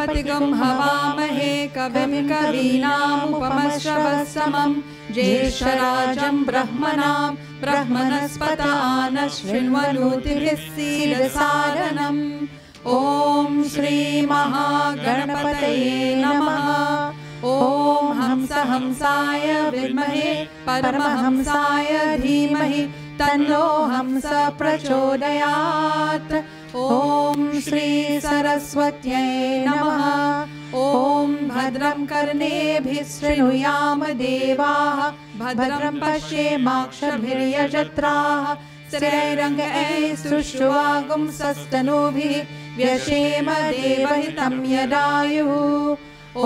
गणपतिगुं हवामहे कविं कवीनामुपमश्रवस्तमं ज्येष्ठराजं ब्रह्मणां ब्रह्मणस्पतानः शृण्वन्नोतिभिः सीदसादनम्। ॐ श्री महागणपतये नमः। ॐ हंस हंसाय विद्महे परमहंसाय धीमहि तन्नो हंस प्रचोदयात्। ॐ श्री सरस्वत्यै नमः। ॐ भद्रं कर्णेभिः शृणुयाम देवाः भद्रं पश्येमाक्षभिर्यजत्राः स्थिरैरङ्गैस्तुष्टुवागुंसस्तनूभिः व्यशेम देवहितं यदायुः। ॐ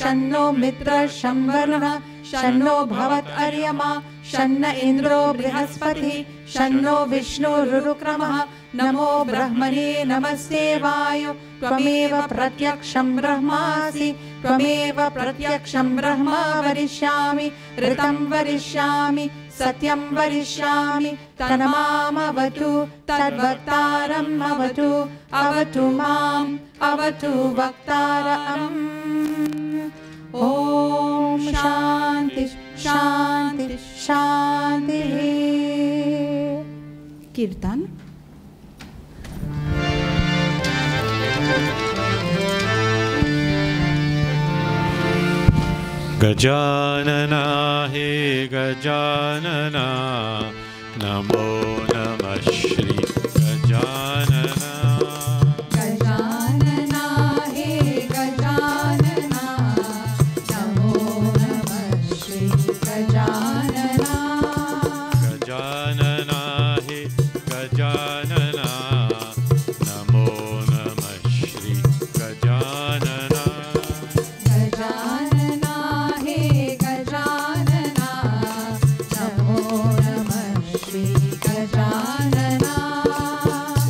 शन्नो मित्रः शं वरुणः शन्नो भवत्वर्यमा शन्न इन्द्रो बृहस्पतिः शन्नो विष्णुरुक्रमः। नमो ब्रह्मणे नमस्ते वायु त्वमेव प्रत्यक्षं ब्रह्मासि त्वमेव प्रत्यक्षं ब्रह्म वरिष्यामि ऋतं वरिष्यामि सत्यं वरिष्यामि तन्मामवतु तद्वक्तारम् अवतु अवतु माम् अवतु वक्तारम्। ॐ शान्ति शान्ति शान्तिः। कीर्तन। गजानना हे गजानना नमो नमः श्री गजानना। गजानना हे गजानना नमो नमः श्री गजानना। गजानना हे गजानना नमो नमः श्री गजानना। गजानना हे गजानना नमो नमः श्री गजानना।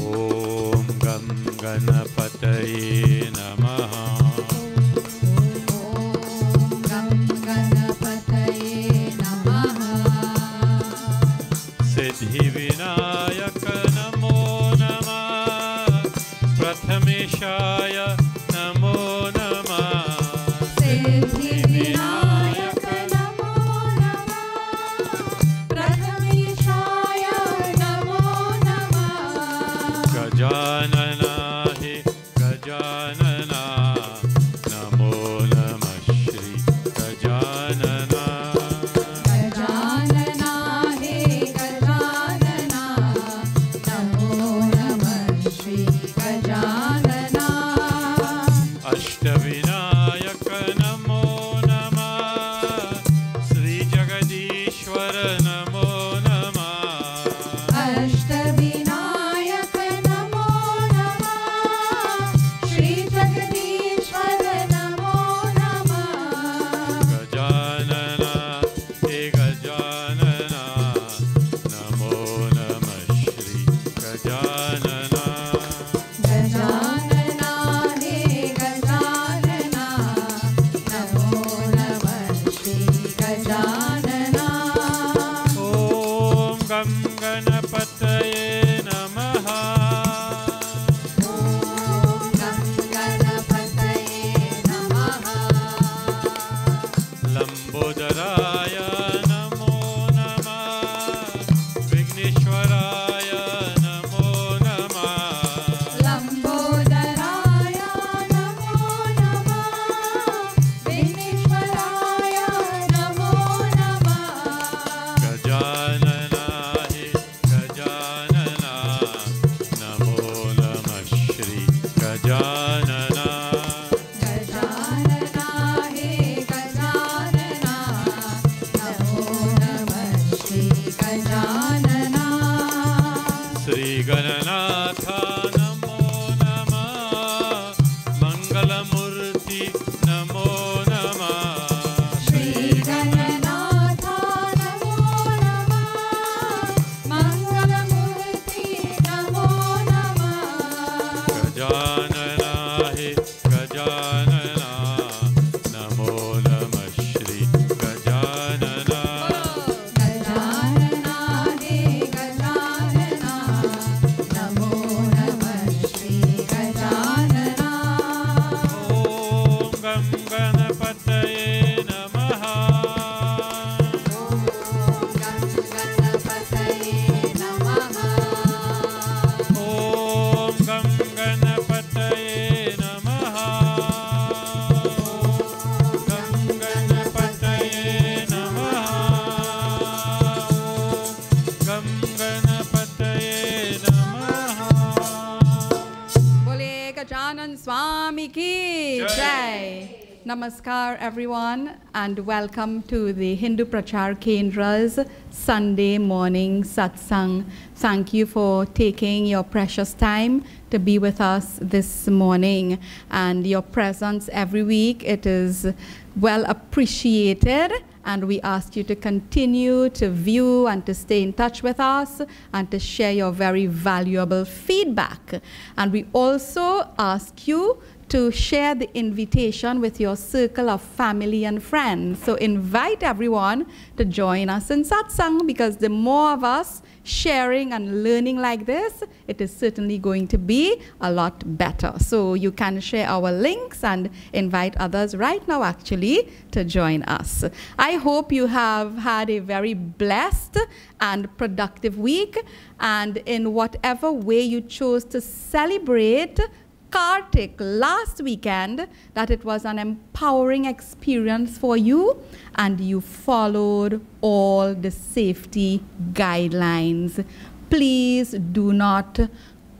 ॐ गं गणपतये नमः। ॐ गं गणपतये नमः। सिद्धिविनायक नमो नमः। प्रथमेशाय नमो नमः। सिद्धिविनायक नमो नमः। प्रथमेशाय नमो नमः। गजानना हे गजानना नमो नमः श्री गजानना। गजानना हे गजानना नमो नमः श्री गजानना। अष्टविनायक नमो नमः। श्री जगदीश्वर नमो नमः। अष्टविनायक नमो नमः। श्री जगदीश्वर नमो नमः। गजानना हे गजानना नमो नमः श्री गजानना। गजानना हे गजानना नमो नमः श्री गजानना। ॐ गं गणपतये नमः। ॐ गं गणपतये नमः। लंबोदराय नमो नमः। विघ्नेश्वराय नमो नमः। लंबोदराय नमो नमः। विघ्नेश्वराय नमो नमः। गजानना हे गजानना नमो नमः श्री गजानना। गजानना हे गजानना नमो नमः श्री गजानना। श्री गणनाथ नमो नमः। मंगलमूर्ति नमो नमः। श्री गणनाथ नमो नमः। मंगलमूर्ति नमो नमः। गजानना हे गजानना नमो नमः श्री गजानना। गजानना हे Gajanana Swami ki Jai. Namaskar everyone and welcome to the Hindu Prachar Kendra's Sunday morning satsang. Thank you for taking your precious time to be with us this morning, and your presence every week, it is well appreciated, and we ask you to continue to view and to stay in touch with us and to share your very valuable feedback. And we also ask you to share the invitation with your circle of family and friends. So invite everyone to join us in satsang, because the more of us sharing and learning like this, it is certainly going to be a lot better. So you can share our links and invite others right now actually to join us. I hope you have had a very blessed and productive week, and in whatever way you chose to celebrate Kartik last weekend, that it was an empowering experience for you and you followed all the safety guidelines. Please do not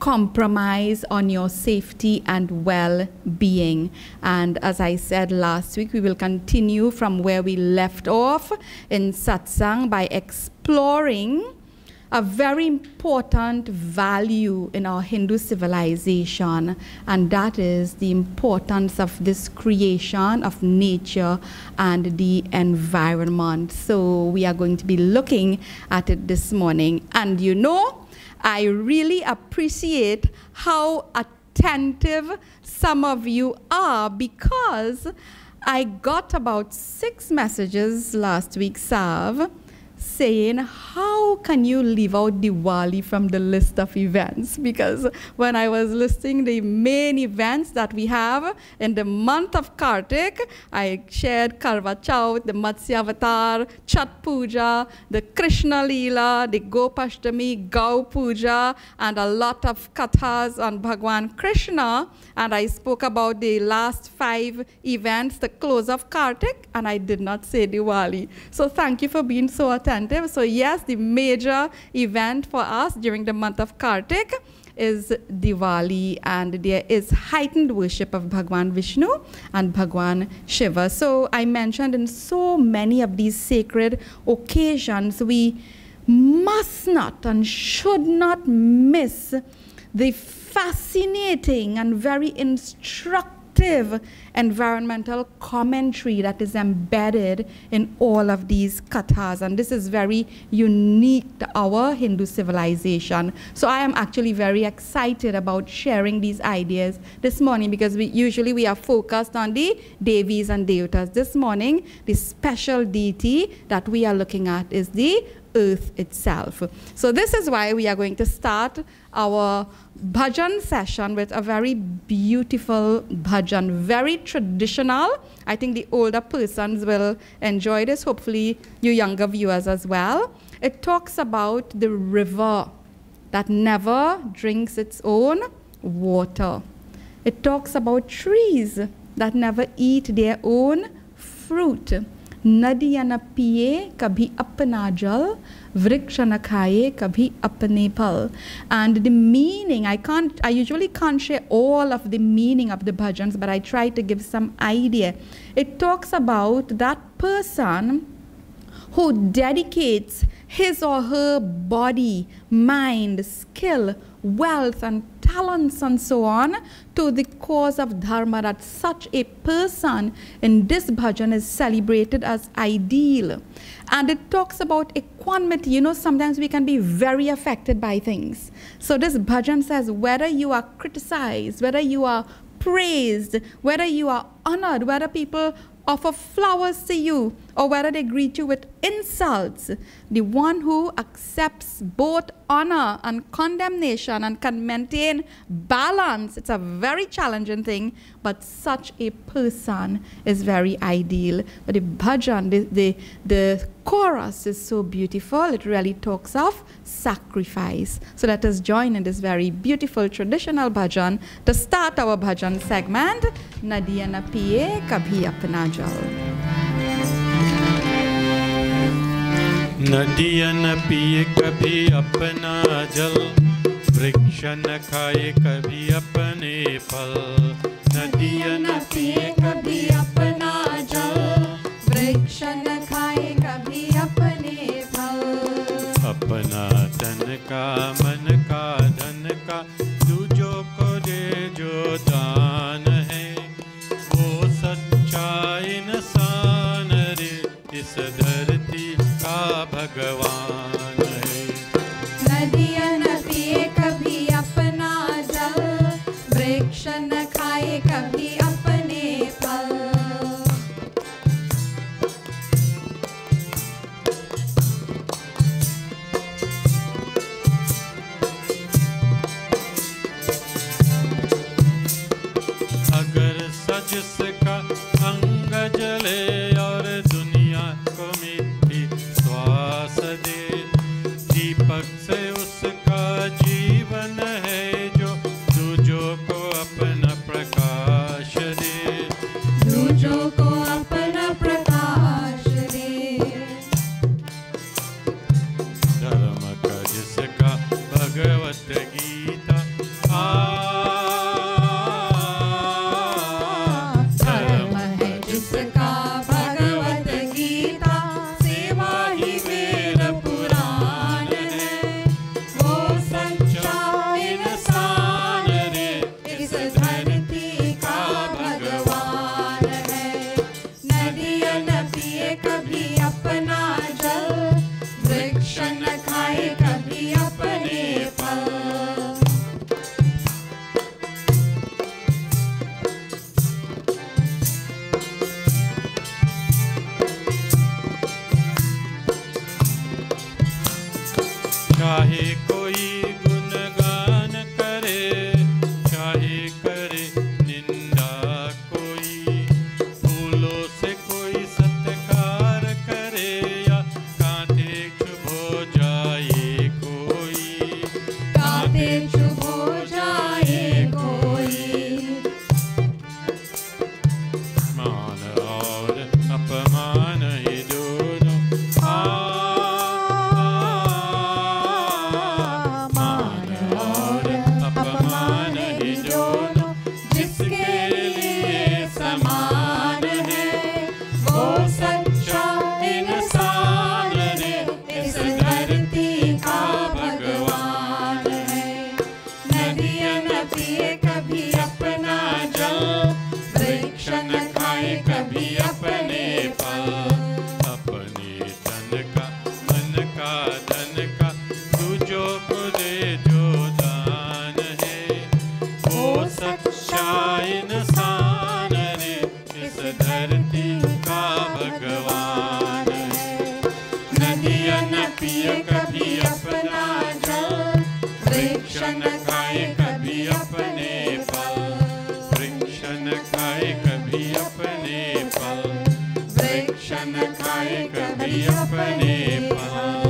compromise on your safety and well-being. And as I said last week, we will continue from where we left off in satsang by exploring a very important value in our Hindu civilization, and that is the importance of this creation of nature and the environment. So we are going to be looking at it this morning. And you know, I really appreciate how attentive some of you are, because I got about 6 messages last week, Sav, saying, how can you leave out Diwali from the list of events? Because when I was listing the main events that we have in the month of Kartik, I shared Karva Chauth, the Matsya Avatar, Chat Puja, the Krishna Leela, the Gopashtami, Gau Puja, and a lot of kathas on Bhagwan Krishna. And I spoke about the last 5 events, the close of Kartik, and I did not say Diwali. So thank you for being so attentive. So yes, the major event for us during the month of Kartik is Diwali, and there is heightened worship of Bhagwan Vishnu and Bhagwan Shiva. So I mentioned in so many of these sacred occasions, we must not and should not miss the fascinating and very instructive environmental commentary that is embedded in all of these kathas, and this is very unique to our Hindu civilization. So I am actually very excited about sharing these ideas this morning, because we are focused on the Devis and Devatas. This morning, the special deity that we are looking at is the earth itself. So this is why we are going to start our bhajan session with a very beautiful bhajan, very traditional. I think the older persons will enjoy this, hopefully you younger viewers as well. It talks about the river that never drinks its own water. It talks about trees that never eat their own fruit. Nadiya na piye kabhi apna jal, vriksha na khaye kabhi apne phal. And the meaning, I usually can't share all of the meaning of the bhajans, but I try to give some idea. It talks about that person who dedicates his or her body, mind, skill, wealth, and talents and so on to the cause of dharma, that such a person in this bhajan is celebrated as ideal. And it talks about equanimity. You know, sometimes we can be very affected by things. So this bhajan says, whether you are criticized, whether you are praised, whether you are honored, whether people offer flowers to you, or whether they greet you with insults, the one who accepts both honor and condemnation and can maintain balance, it's a very challenging thing, but such a person is very ideal. But the bhajan, the chorus is so beautiful. It really talks of sacrifice. So let us join in this very beautiful traditional bhajan to start our bhajan segment. Nadiya na piye kabhi apna jal. नदियाँ न पिए कभी अपना जल, वृक्ष न खाए कभी अपने फल, नदियाँ न पिए कभी अपना जल, वृक्ष न खाए कभी अपने फल। अपना तन का मन का धन का दूजों को दे जो दान है, वो सच्चा इंसान रे इस धरती का भगवान है। नदियाँ न पिए कभी अपना जल, वृक्ष न खाए कभी अपने फल। अगर सजिसका अंग जले और दुनिया को मिट्टी श्वास दे, दीपक से उसका जीवन है जो दूजों को अपना प्रकाश दे, दूजों को अपना प्रकाश दे। धर्म का जिसका भगवत गीता धर्म है जिसका भगवत गीता, सेवा ही वेद पुराण है, वो सच्चा इंसान रे इस धरती का भगवान है। नदियाँ न पिए कभी अपना जल, वृक्ष न खाए कभी अपने फल। चाहे कोई गुणगान करे, चाहे करे निंदा कोई, फूलों से कोई सत्कार करे या कांटे चुभो जाए कोई, कांटे चुभो जाए कोई। मान और अपमान ही दोनों मान और अपमान ही दोनों जिसके लिए समान है, वो सच्चा इंसान रे इस धरती का भगवान है। नदियाँ न पिए कभी अपना जल, वृक्ष न खाए कभी अपने फल। अपने तन का मन का धन का दूजों को दे जो दान है, वो सच्चा इंसान रे इस धरती का भगवान है। नदियाँ न पिए कभी अपना जल, वृक्ष न खाए कभी अपने फल, वृक्ष न खाए कभी अपने फल, वृक्ष न खाए कभी अपने फल।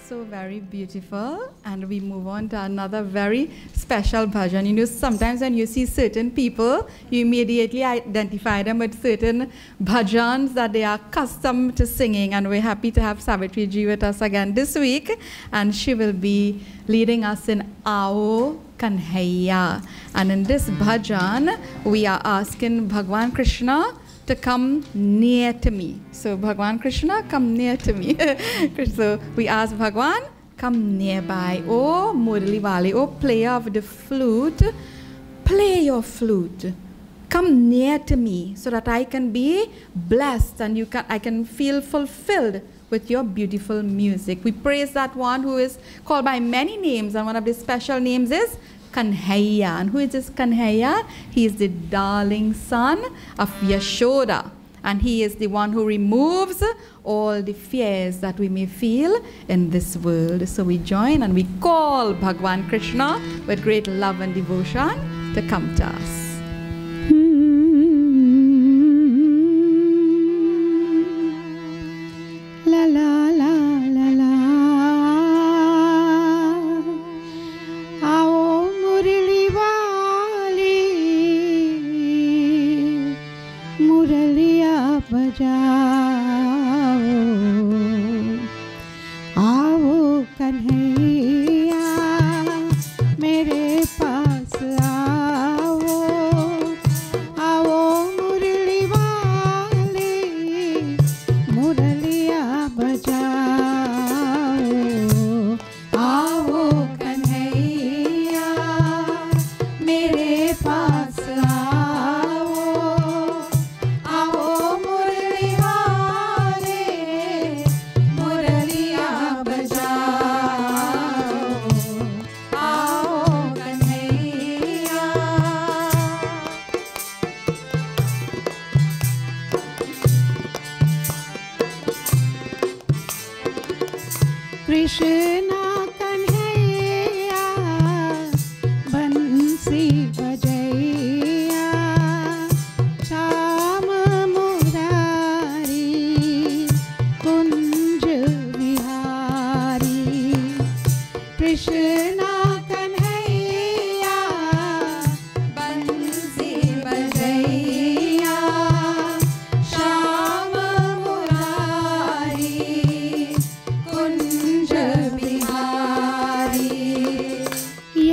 So very beautiful, and we move on to another very special bhajan. You know, sometimes when you see certain people, you immediately identify them with certain bhajans that they are accustomed to singing, and we're happy to have Savitri Ji with us again this week, and she will be leading us in Aao Kanhaiya. And in this bhajan, we are asking Bhagwan Krishna to come near to me. So Bhagwan Krishna, come near to me. So we ask Bhagwan, come nearby. Oh Murli Wale, oh player of the flute, play your flute. Come near to me so that I can be blessed and I can feel fulfilled with your beautiful music. We praise that one who is called by many names, and one of the special names is Kanhaiya. And who is this Kanhaiya? He is the darling son of Yashoda, and he is the one who removes all the fears that we may feel in this world. So we join and we call Bhagwan Krishna with great love and devotion to come to us. La la la la la. Aao Murli Wali, Murliya bajao. Aao Kanhaiya, mere paas aao.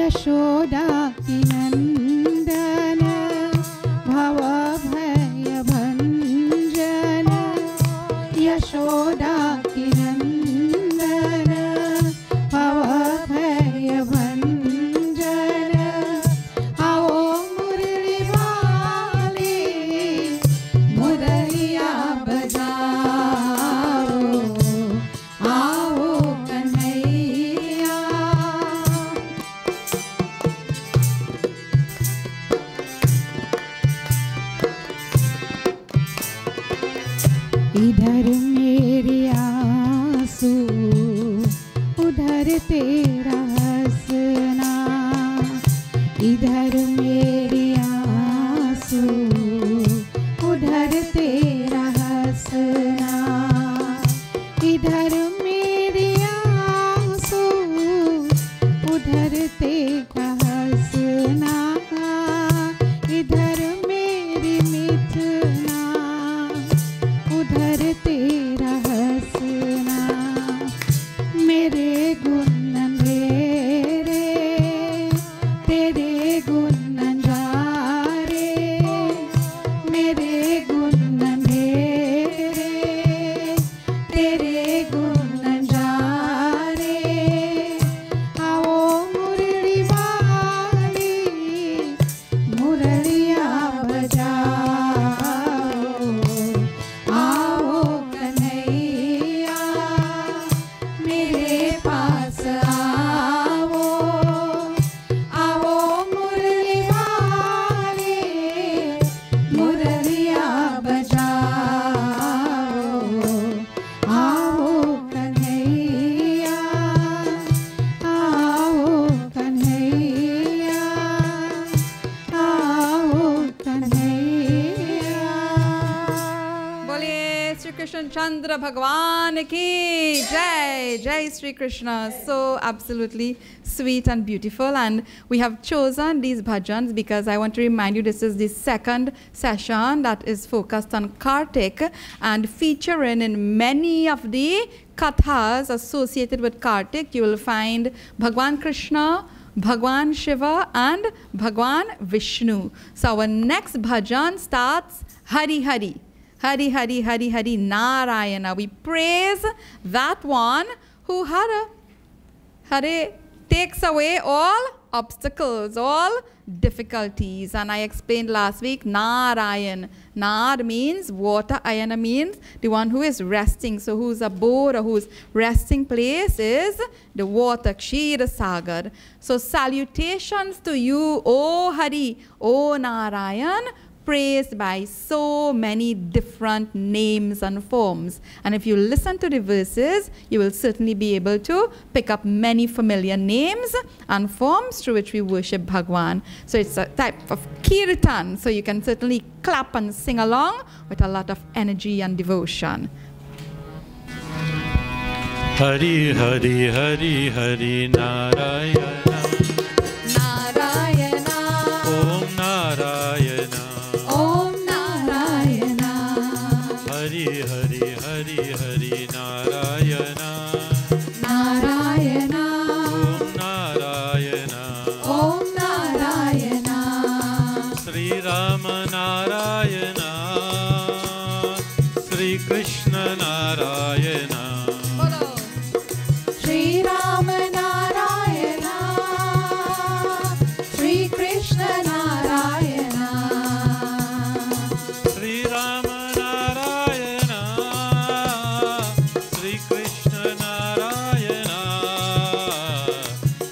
Yashoda की नंदन भवभयभञ्जन यशोदा की नंदन भवभयभञ्जन आओ मुरली वाले मुरलिया बजाओ आओ कन्हैया इधर मेरे आंसू उधर तेरा हंसना इधर मेरे आंसू उधर तेरा हंसना इधर मेरे आंसू उधर तेरा हंसना इधर मेरी मिथना उधर तेरा हंसना मेरे गुण अंधेरे तेरे गुण अंजारे मेरे गुण अंधेरे तेरे गुण अंजारे आओ मुरली वाली मुरलिया बजाओ आओ कन्हैया मेरे पास आओ आओ मुरली वाले मुरलिया बजाओ आओ कन्हैया आओ कन्हैया आओ कन्हैया बोलिए श्री कृष्ण चंद्र भगवान की जय जय Sri Krishna. So absolutely sweet and beautiful, and we have chosen these bhajans because I want to remind you this is the second session that is focused on Kartik and featuring in many of the kathas associated with Kartik. You will find Bhagwan Krishna, Bhagwan Shiva and Bhagwan Vishnu. So our next bhajan starts Hari Hari. Hari Hari Hari Hari Narayana. We praise that one who Hare takes away all obstacles, all difficulties. And I explained last week, Narayan. Nar means water, Ayana means the one who is resting. So whose abode or whose resting place is the water, Kshira Sagar. So salutations to you, O Hari, O Narayan, praised by so many different names and forms. And if you listen to the verses, you will certainly be able to pick up many familiar names and forms through which we worship Bhagwan. So it's a type of kirtan, so you can certainly clap and sing along with a lot of energy and devotion. Hari Hari Hari Hari Narayana Narayana Om Narayana Om Narayana Hari Hari Hari Hari Narayana Narayana Om Narayana Om Narayana Sri Rama Narayana Sri Krishna Narayana Shri Rama Narayana Shri Krishna Narayana Sri Rama Narayana Sri Krishna Narayana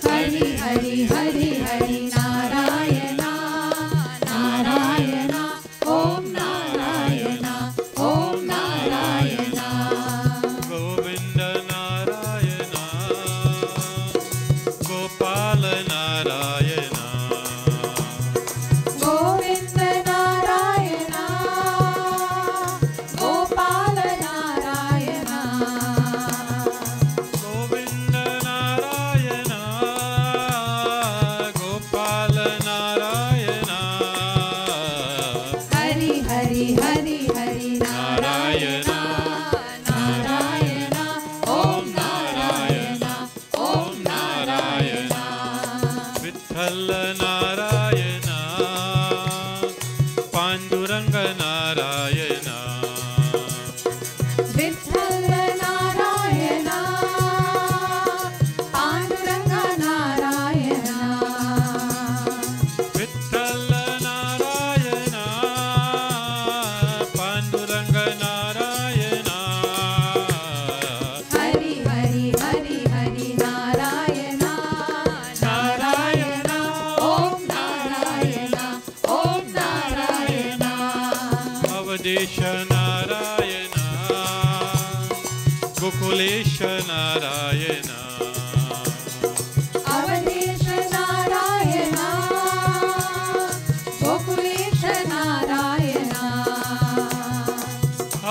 Hari Hari Hari Hari Narayana Narayana Om Narayana Om Narayana Govinda Narayana Gopala Narayana Govinda Narayana Gopala Narayana Govinda Narayana Gopala Narayana Hari Hari Hari Hari Narayana Narayana Om Narayana Om Narayana Vitthal Narayan Pandurang Narayan Vitthal Narayan Pandurang Narayan Vitthal Narayan Pandurang Narayan Hari Hari Hari Hari Narayan Narayan ओम नारायण अवधेश नारायण गोकुलेश नारायण अवधेश नारायण गोकुलेश नारायण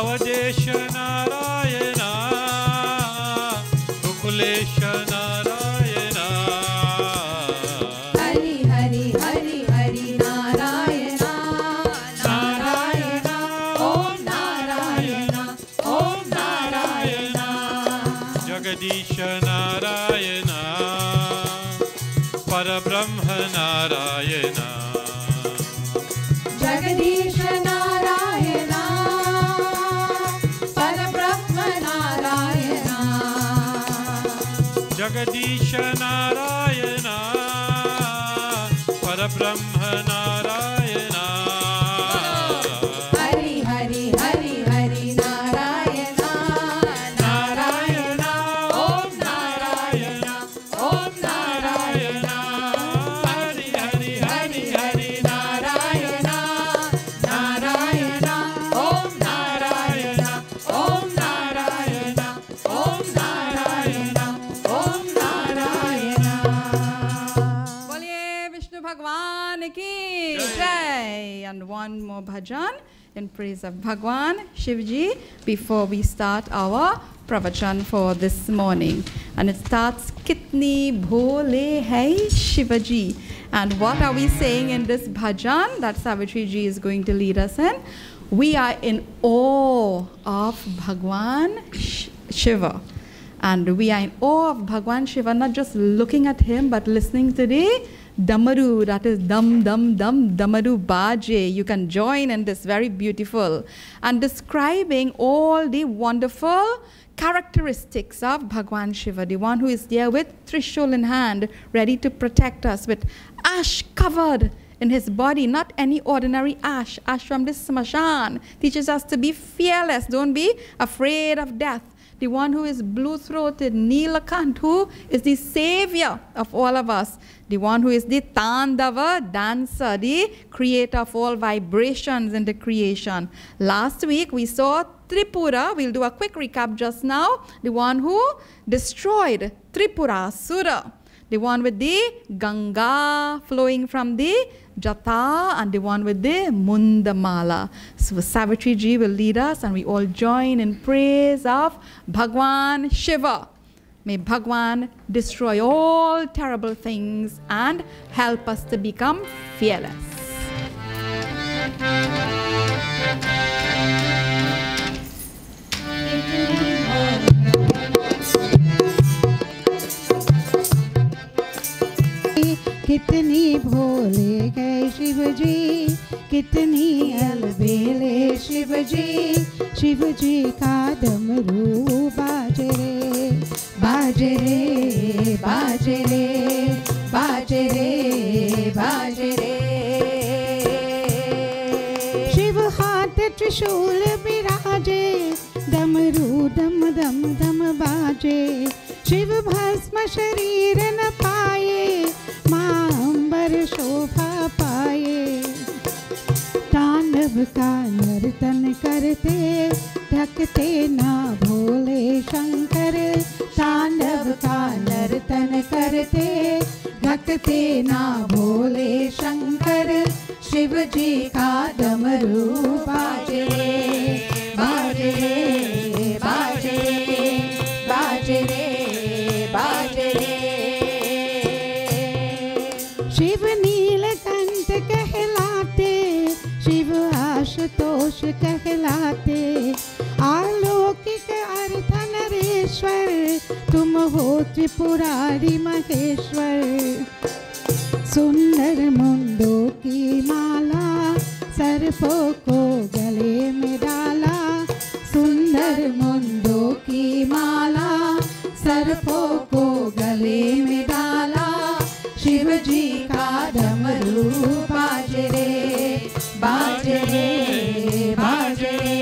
अवधेश नारायण गोकुलेश नारायण हरि हरि हरि हरि नारायण नारायण ओम नारायण जगदीश नारायण परब्रह्म नारायण जगदीश नारायण परब्रह्म नारायण जगदीश नारायण परब्रह्म नारायण हरि हरि हरि हरि नारायण नारायण ओम नारायण हरि हरि हरि हरि नारायण नारायण ओम नारायण ओम नारायण ओम नारायण ओम नारायण बोलिए विष्णु भगवान की जय. And one more bhajan in praise of Bhagwan Shivji before we start our pravachan for this morning. And it starts Kitni Bhole Hai Shivaji. And what are we saying in this bhajan that Savitri ji is going to lead us in? We are in awe of Bhagwan Shiva. And we are in awe of Bhagwan Shiva, not just looking at him, but listening to the Damaru, that is dum dum dum Damaru Baje. You can join in this, very beautiful. And describing all the wonderful characteristics of Bhagwan Shiva, the one who is there with Trishul in hand, ready to protect us, with ash covered in his body, not any ordinary ash. Ash from this smashan teaches us to be fearless, don't be afraid of death. The one who is blue-throated, Nilakant, who is the savior of all of us. The one who is the Tandava dancer, the creator of all vibrations in the creation. Last week we saw Tripura. We'll do a quick recap just now. The one who destroyed Tripurasura. The one with the Ganga flowing from the Jata, and the one with the Mundamala. So Savitri ji will lead us, and we all join in praise of Bhagwan Shiva. May Bhagwan destroy all terrible things and help us to become fearless. कितनी भोले गए शिव जी, कितनी अलबेले शिव जी का डमरू बाजे रे बाजे रे बाजे रे बाजे रे बाजे रे। शिव हाथ त्रिशूल बिराजे, डमरू डम डम डम बाजे। शिव भस्म शरीर न पाए, माँ अंबर शोभा पाए। तांडव का नर्तन करते, ढकते ना भोले शंकर। तांडव का नर्तन करते, ढकते ना भोले शंकर। शिव जी का डमरू बाजे बाजे बाजे बाजे रे बाजे रे। शिव नीलकंठ कहलाते, शिव आशुतोष कहलाते। अलौकिक अर्थ नरेश्वर, तुम हो त्रिपुरारी महेश्वर। सुंदर मुंडों की माला सर्पों को गले में डाला, सुंदर मुंडों की माला सर्पों को गले में डाला, शिव जी का डमरू बाज रे बाज रे बाज रे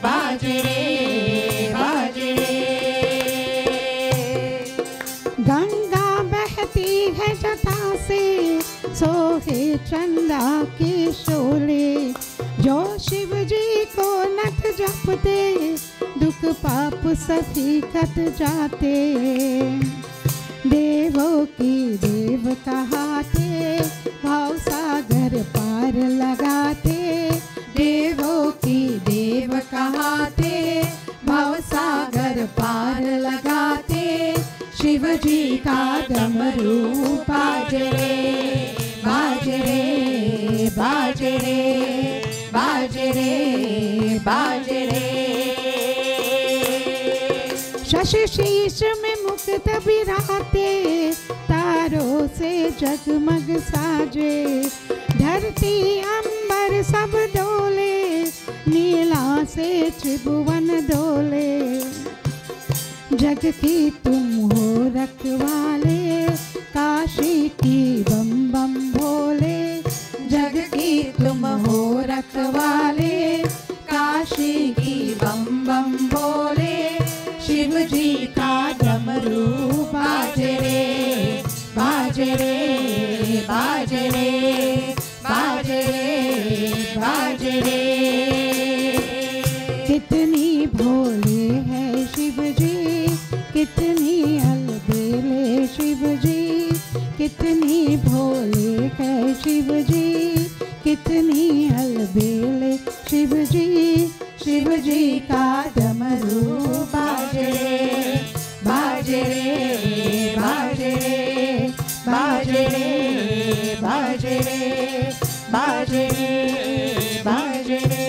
बाज रे बाज रे। गंगा बहती है जटा से सोहे चंदा के शोले, जो शिव जी को नट जपते दुख पाप सभी कट जाते। देवों की देव कहाते भाव सागर पार लगाते, देवों की देव कहाते भाव सागर पार लगाते, शिव जी का डमरू बाज रे बाज रे बाज रे बाज रे बाज रे। शशि शीश में मुकुट बिराते तारों से जगमग साजे, धरती अंबर सब डोले नीला से त्रिभुवन डोले। जग की तुम हो रखवाले काशी की बम बम भोले, जग की तुम हो रखवाले काशी की बम बम भोले, शिव जी का डमरू बाज रे बाज रे बाज रे बाज रे बाज रे। कितनी भोले है शिव जी कितनी अलबेले शिव जी, कितनी भोले है शिव जी कितनी अलबेले शिव जी, शिव जी का डमरू बाज रे बाज रे बाज रे बाज रे बाज रे बाज रे बाज रे।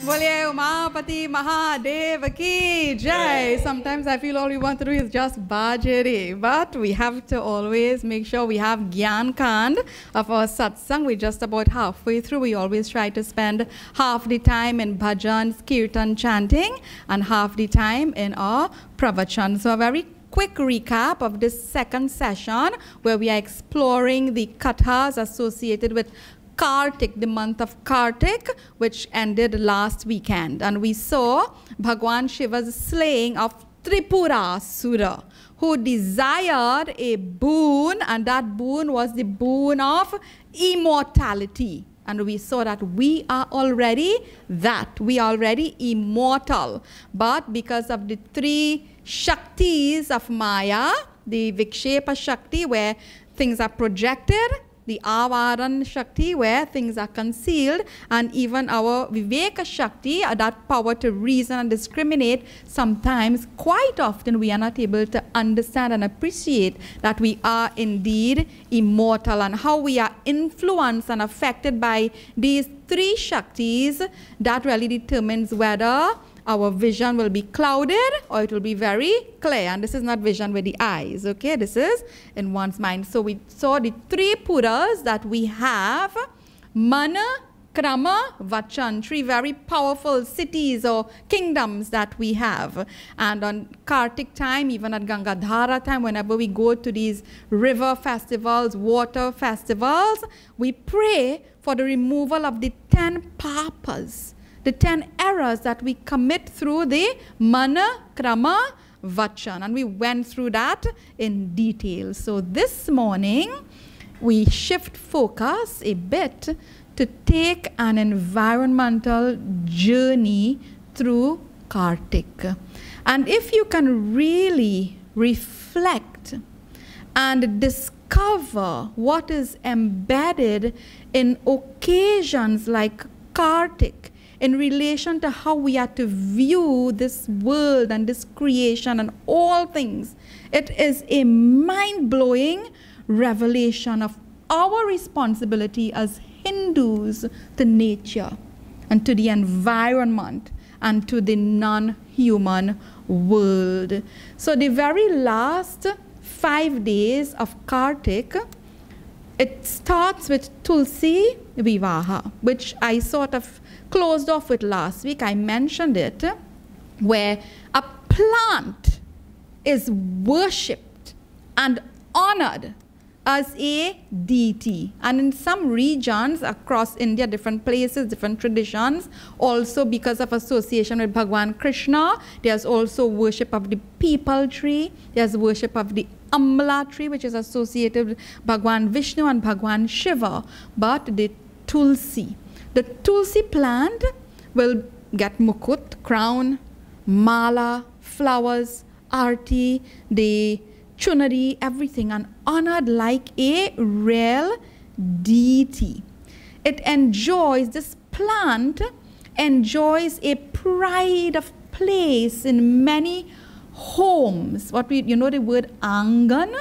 बोलिए उमापति महादेव की जय. Sometimes I feel all we want to do is just bajere, but we have to always make sure we have Gyan Kand of our satsang. We're just about halfway through. We always try to spend half the time in bhajans, kirtan, chanting, and half the time in our pravachan. So a very quick recap of this second session where we are exploring the kathas associated with Kartik, the month of Kartik, which ended last weekend. And we saw Bhagwan Shiva's slaying of Tripurasura, who desired a boon, and that boon was the boon of immortality. And we saw that we are already that. We are already immortal. But because of the three Shaktis of Maya, the Vikshepa Shakti, where things are projected, the Avaran Shakti, where things are concealed, and even our Viveka Shakti, that power to reason and discriminate, sometimes, quite often, we are not able to understand and appreciate that we are indeed immortal, and how we are influenced and affected by these three Shaktis. That really determines whether our vision will be clouded or it will be very clear. And this is not vision with the eyes, okay? This is in one's mind. So we saw the three puras that we have: Mana, Krama, Vachan, three very powerful cities or kingdoms that we have. And on Kartik time, even at Gangadhara time, whenever we go to these river festivals, water festivals, we pray for the removal of the 10 papas, the 10 errors that we commit through the Mana, Krama, Vachan. And we went through that in detail. So this morning, we shift focus a bit to take an environmental journey through Kartik. And if you can really reflect and discover what is embedded in occasions like Kartik, in relation to how we are to view this world and this creation and all things, it is a mind-blowing revelation of our responsibility as Hindus to nature and to the environment and to the non-human world. So the very last 5 days of Kartik, it starts with Tulsi Vivaha, which I sort of closed off with last week. I mentioned it, where a plant is worshipped and honored as a deity. And in some regions across India, different places, different traditions, also because of association with Bhagwan Krishna, there's also worship of the peepal tree, there's worship of the Amla tree, which is associated with Bhagwan Vishnu and Bhagwan Shiva. But the Tulsi plant will get mukut, crown, mala, flowers, arti, the chunari, everything, and honored like a real deity. It enjoys, this plant enjoys a pride of place in many homes. What we, you know the word angan?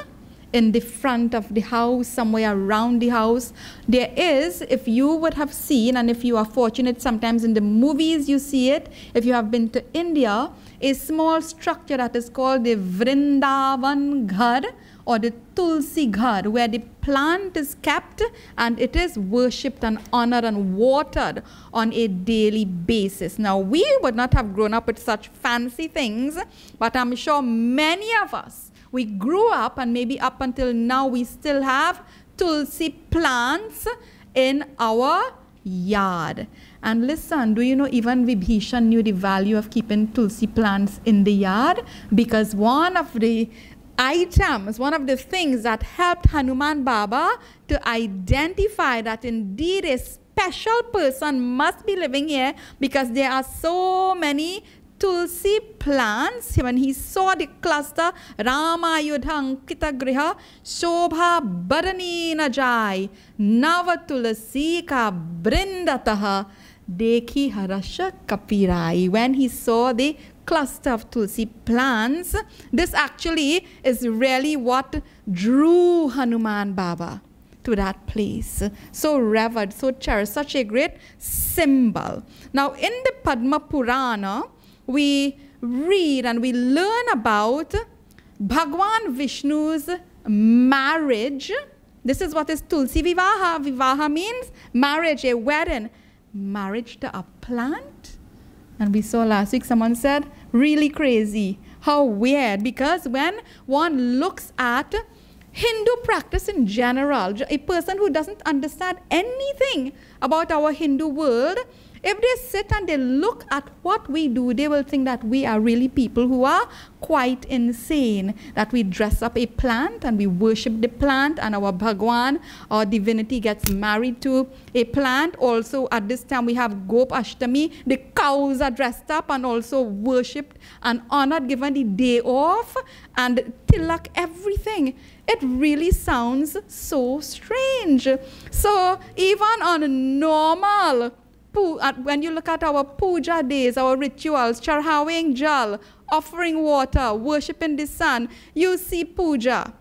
In the front of the house, somewhere around the house. There is, if you would have seen, and if you are fortunate, sometimes in the movies you see it, if you have been to India, a small structure that is called the Vrindavan Ghar or the Tulsi Ghar, where the plant is kept and it is worshipped and honored and watered on a daily basis. Now, we would not have grown up with such fancy things, but I'm sure many of us, we grew up, and maybe up until now we still have Tulsi plants in our yard. And listen, do you know even Vibhishan knew the value of keeping Tulsi plants in the yard? Because one of the items, one of the things that helped Hanuman Baba to identify that indeed a special person must be living here, because there are so many Tulsi plants. When he saw the cluster, Rama Yudha Ankita Griha Shobha Badani Najai Nava Tulsi Ka Brindataha Dekhi Harasha Kapirai. When he saw the cluster of Tulsi plants, this actually is really what drew Hanuman Baba to that place. So revered, so cherished, such a great symbol. Now in the Padma Purana, we read and we learn about Bhagwan Vishnu's marriage. This is what is Tulsi Vivaha. Vivaha means marriage, a wedding. Marriage to a plant. And we saw last week, someone said, really crazy. How weird. Because when one looks at Hindu practice in general, a person who doesn't understand anything about our Hindu world, if they sit and they look at what we do, they will think that we are really people who are quite insane, that we dress up a plant and we worship the plant, and our Bhagwan, our divinity, gets married to a plant. Also at this time we have Gop Ashtami, the cows are dressed up and also worshipped and honored, given the day off, and tilak, everything. It really sounds so strange. So even on normal, when you look at our puja days, our rituals, charhawing jal, offering water, worshipping the sun, you see puja.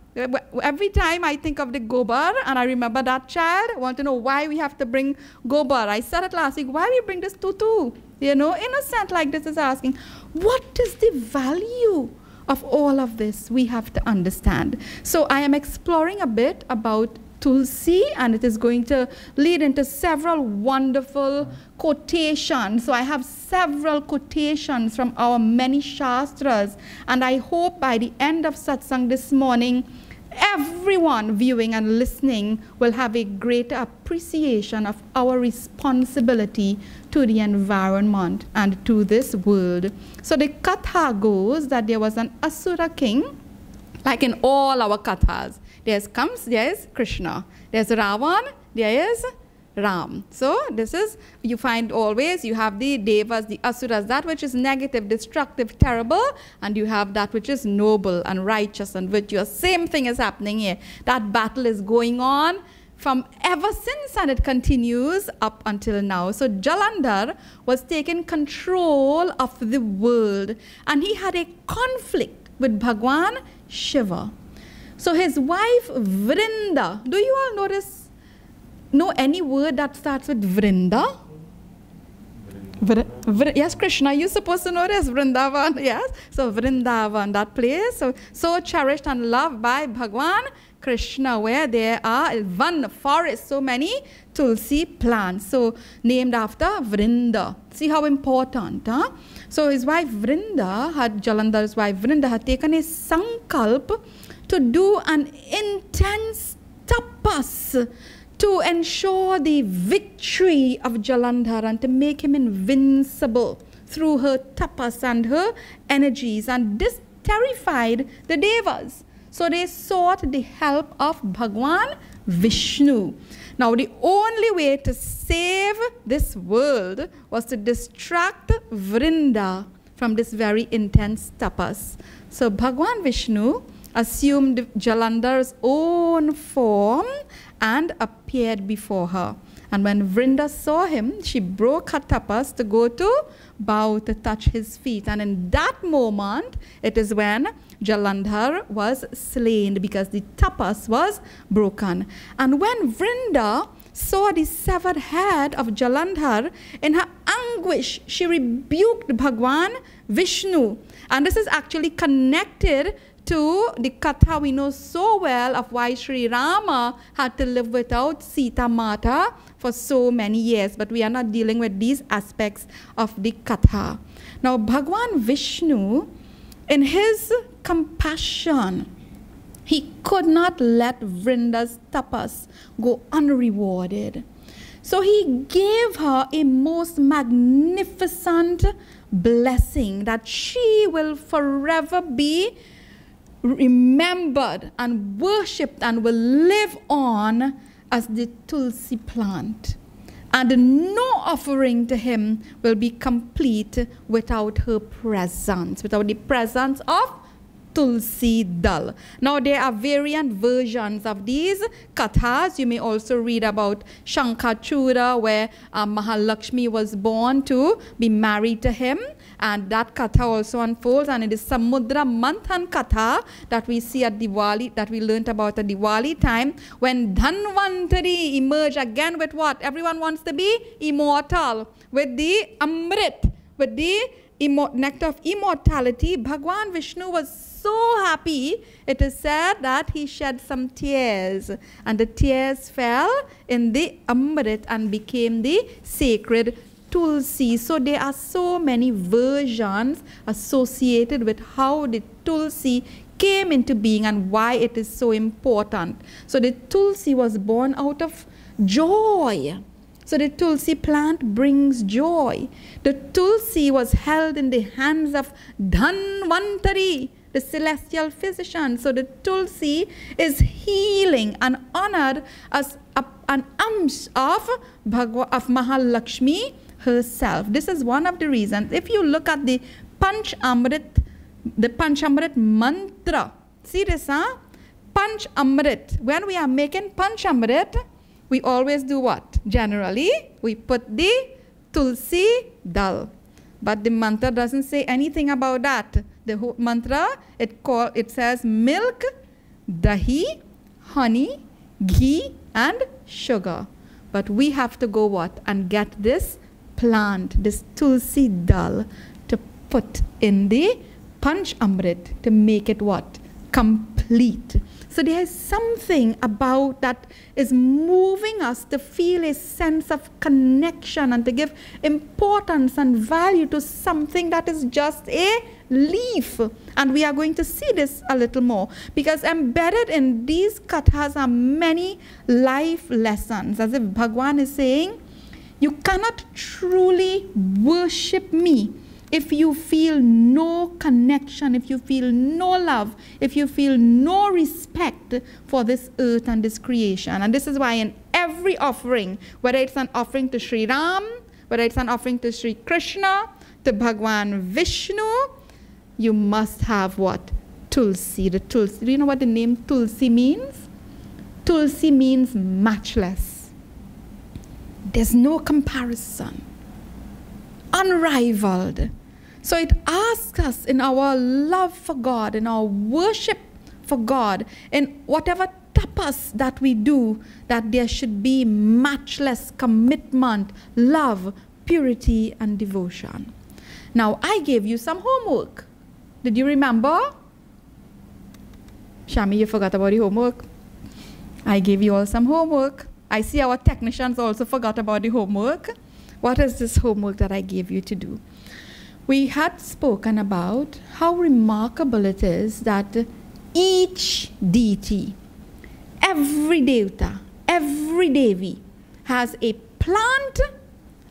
Every time I think of the gobar, and I remember that child, I want to know why we have to bring gobar. I said it last week, why we bring this tutu? You know, innocent like this is asking, what is the value of all of this? We have to understand. So I am exploring a bit about Tulsi, and it is going to lead into several wonderful quotations. So I have several quotations from our many Shastras, and I hope by the end of satsang this morning, everyone viewing and listening will have a greater appreciation of our responsibility to the environment and to this world. So the katha goes that there was an Asura king, like in all our kathas. There is Krishna, there's Ravan, there is Ram. So this is, you find always, you have the devas, the asuras, that which is negative, destructive, terrible, and you have that which is noble and righteous and virtuous. Same thing is happening here. That battle is going on from ever since, and it continues up until now. So Jalandhar was taking control of the world, and he had a conflict with Bhagwan Shiva. So his wife Vrinda, do you all know any word that starts with Vrinda? Yes, Krishna, you're supposed to know this, Vrindavan, yes. So Vrindavan, that place, so cherished and loved by Bhagwan Krishna, where there are one forest, so many tulsi plants, so named after Vrinda. See how important, huh? So his wife Vrinda, Jalandhar's wife Vrinda, had taken a sankalp to do an intense tapas to ensure the victory of Jalandhar and to make him invincible through her tapas and her energies. And this terrified the devas. So they sought the help of Bhagwan Vishnu. Now the only way to save this world was to distract Vrinda from this very intense tapas. So Bhagwan Vishnu assumed Jalandhar's own form and appeared before her. And when Vrinda saw him, she broke her tapas to go to bow to touch his feet. And in that moment, it is when Jalandhar was slain because the tapas was broken. And when Vrinda saw the severed head of Jalandhar, in her anguish, she rebuked Bhagwan Vishnu. And this is actually connected to the katha we know so well of why Sri Rama had to live without Sita Mata for so many years. But we are not dealing with these aspects of the katha. Now, Bhagwan Vishnu, in his compassion, he could not let Vrinda's tapas go unrewarded. So he gave her a most magnificent blessing that she will forever be remembered and worshipped and will live on as the tulsi plant. And no offering to him will be complete without her presence, without the presence of Tulsi Dal. Now there are variant versions of these kathas. You may also read about Shankachura, where Mahalakshmi was born to be married to him, and that katha also unfolds. And it is Samudra Manthan katha that we see at Diwali, that we learnt about at Diwali time, when Dhanvantari emerged again with what? Everyone wants to be immortal. With the Amrit, with the nectar of immortality, Bhagwan Vishnu was so happy, it is said that he shed some tears, and the tears fell in the Amrit and became the sacred Tulsi. So there are so many versions associated with how the Tulsi came into being and why it is so important. So the Tulsi was born out of joy. So the Tulsi plant brings joy. The Tulsi was held in the hands of Dhanvantari, the celestial physician. So the Tulsi is healing and honored as an amsh of Mahalakshmi herself. This is one of the reasons. If you look at the Panchamrit mantra, see this, huh? Panchamrit. When we are making Panchamrit, we always do what? Generally, we put the Tulsi Dal. But the mantra doesn't say anything about that. The whole mantra, it says milk, dahi, honey, ghee, and sugar. But we have to go what? And get this plant, this Tulsi Dal, to put in the Panchamrit to make it what? Complete. So there is something about that is moving us to feel a sense of connection and to give importance and value to something that is just a leaf. And we are going to see this a little more, because embedded in these kathas are many life lessons, as if Bhagwan is saying, you cannot truly worship me if you feel no connection, if you feel no love, if you feel no respect for this earth and this creation. And this is why in every offering, whether it's an offering to Sri Ram, whether it's an offering to Sri Krishna, to Bhagwan Vishnu, you must have what? Tulsi. The Tulsi. Do you know what the name Tulsi means? Tulsi means matchless. There's no comparison. Unrivaled. So it asks us in our love for God, in our worship for God, in whatever tapas that we do, that there should be matchless commitment, love, purity and devotion. Now, I gave you some homework. Did you remember? Shami, you forgot about the homework. I gave you all some homework. I see our technicians also forgot about the homework. What is this homework that I gave you to do? We had spoken about how remarkable it is that each deity, every devta, every devi has a plant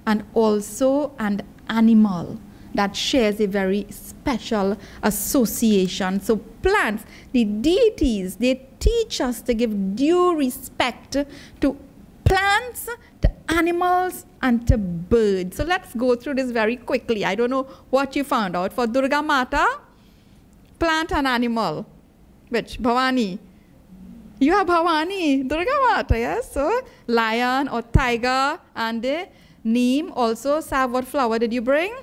and also an animal that shares a very special association. So plants, the deities, they teach us to give due respect to plants, to animals, and to birds. So let's go through this very quickly. I don't know what you found out. For Durga Mata, plant and animal. Which? Bhavani. You have Bhavani, Durga Mata, yes? So lion or tiger and the neem also. Sav, what flower did you bring?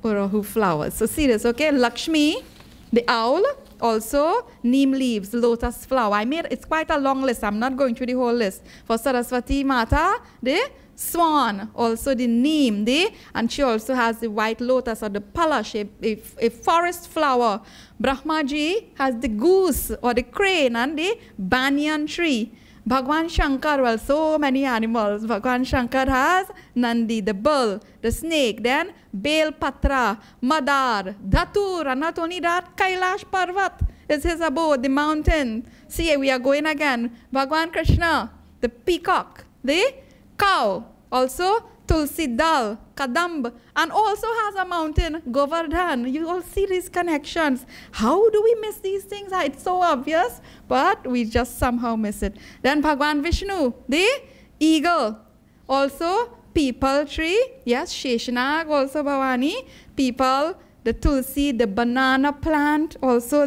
Urahu flowers. So see this, okay? Lakshmi, the owl, also neem leaves, lotus flower. It's quite a long list. I'm not going through the whole list. For Saraswati Mata, the swan, also the neem, and she also has the white lotus or the palash, a forest flower. Brahmaji has the goose or the crane and the banyan tree. Bhagwan Shankar, well, so many animals. Bhagwan Shankar has Nandi, the bull, the snake, then Bel Patra, Madar, Dhatur, and not only that, Kailash Parvat is his abode, the mountain. See, we are going again. Bhagwan Krishna, the peacock, the cow, also Tulsi Dal, Kadamb, and also has a mountain, Govardhan. You all see these connections. How do we miss these things? It's so obvious, but we just somehow miss it. Then Bhagwan Vishnu, the eagle, also peepal tree, yes, Sheshanag, also Bhavani, peepal, the Tulsi, the banana plant, also